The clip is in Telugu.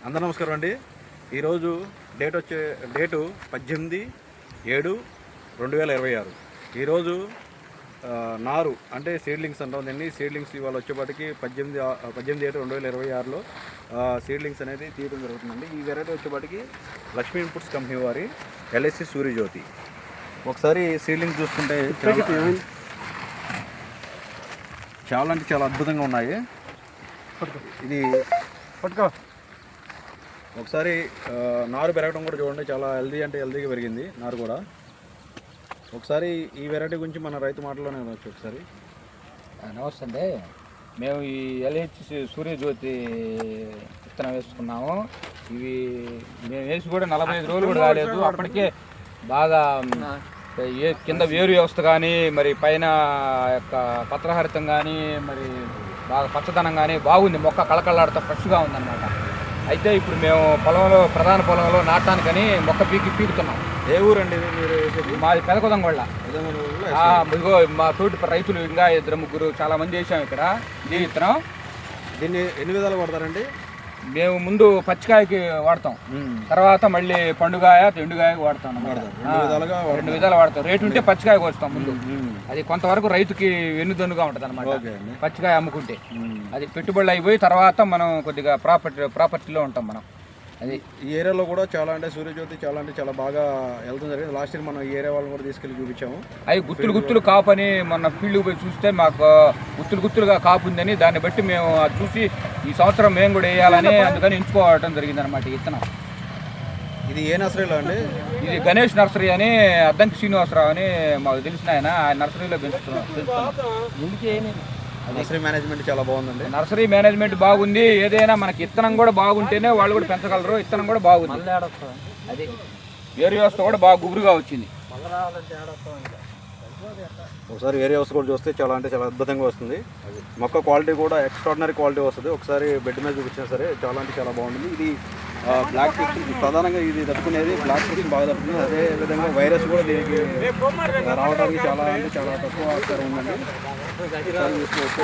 అందరూ నమస్కారం అండి. ఈరోజు డేటు 18/7/2026. ఈరోజు నారు అంటే సీడ్లింగ్స్ అంటాం దీన్ని. సీడ్లింగ్స్ ఇవాళ వచ్చేపాటికి 18/7/2026లో సీడ్లింగ్స్ అనేది తీయడం జరుగుతుందండి. ఈ వెరైటీ వచ్చేపాటికి లక్ష్మీ ఇన్పుట్స్ కంపెనీ వారి LSC సూర్యజ్యోతి. ఒకసారి సీడ్లింగ్స్ చూస్తుంటే చాలా అంటే చాలా అద్భుతంగా ఉన్నాయి. ఇది పట్టుకో. ఒకసారి నారు పెరగడం కూడా చూడండి, చాలా హెల్దీగా పెరిగింది నారు కూడా. ఒకసారి ఈ వెరైటీ గురించి మన రైతు మాటలోనే వినొచ్చు ఒకసారి. నమస్తే అండి. మేము ఈ LSC సూర్యజ్యోతి విత్తనం వేసుకున్నాము. ఇవి మేము వేసి కూడా 45 రోజులు కూడా కాలేదు. అప్పటికే బాగా కింద వేరు వ్యవస్థ కానీ, మరి పైన యొక్క పత్రహరితం కానీ, మరి బాగా పచ్చదనం కానీ బాగుంది. మొక్క కళకళలాడుతూ ఫ్రెష్గా ఉందన్నమాట. అయితే ఇప్పుడు మేము ప్రధాన పొలంలో నాటడానికని మొక్క పీకుతున్నాం. ఏ ఊరండి మీరు? మాది పెదకొదంగొళ్ళ. ఇదిగో మా తోటి రైతులు ఇంకా 2-3 చాలా మంది వేసాం ఇక్కడ ఈ విత్తనం. దీన్ని ఎన్ని విధాలు వాడతారండి? మేము ముందు పచ్చికాయకి వాడతాం, తర్వాత మళ్ళీ పండుగాయ ఎండుగాయకి వాడతాం. 2 విధాలు వాడతాం. రేటు ఉంటే పచ్చికాయ కోస్తాం ముందు. అది కొంతవరకు రైతుకి వెన్నుదన్నుగా ఉంటుంది అనమాట. పచ్చికాయ అమ్ముకుంటే అది పెట్టుబడులు అయిపోయి తర్వాత మనం కొద్దిగా ప్రాపర్టీలో ఉంటాం మనం. అది ఈ ఏరియాలో కూడా చాలా అంటే సూర్యజ్యోతి చాలా బాగా వెళ్తుంది జరిగింది. లాస్ట్ ఇయర్ మనం ఈ ఏరియా వాళ్ళని కూడా తీసుకెళ్ళి చూపించాము. అవి గుత్తులు కాపు అని మొన్న ఫీల్డ్కి పోయి చూస్తే మాకు గుత్తులుగా కాపు ఉందని, దాన్ని బట్టి మేము అది చూసి ఈ సంవత్సరం మేము కూడా వేయాలని అందుకని ఎంచుకోవడం జరిగింది అనమాట. విత్తనం ఇది ఏ నర్సరీలో అండి? ఇది గణేష్ నర్సరీ అని అద్దంకి శ్రీనివాసరావు అని మాకు తెలిసిన ఆయన నర్సరీలో పెంచుతున్నాం. నర్సరీ మేనేజ్మెంట్ చాలా బాగుందండి. నర్సరీ మేనేజ్మెంట్ బాగుంది. ఏదైనా మనకి విత్తనం కూడా బాగుంటేనే వాళ్ళు కూడా పెంచగలరు. విత్తనం కూడా బాగుంది. అది వేరు వ్యవస్థ కూడా బాగా గుబురుగా వచ్చింది. ఒకసారి వేరే వ్యవస్థ కూడా చూస్తే చాలా అద్భుతంగా వస్తుంది. మొక్క క్వాలిటీ కూడా ఎక్స్ట్రాడినరీ క్వాలిటీ వస్తుంది. ఒకసారి బెడ్ మీద చూపించినా సరే చాలా బాగుంటుంది. ఇది బ్లాక్ ఫిక్స్ ప్రధానంగా ఇది తట్టుకునేది బ్లాక్ ఫిక్స్ బాగా తట్టుకునేది. అదేవిధంగా వైరస్ కూడా దీనికి రావడానికి చాలా తక్కువ ఆస్కారం ఉందండి. చూసుకోవచ్చు.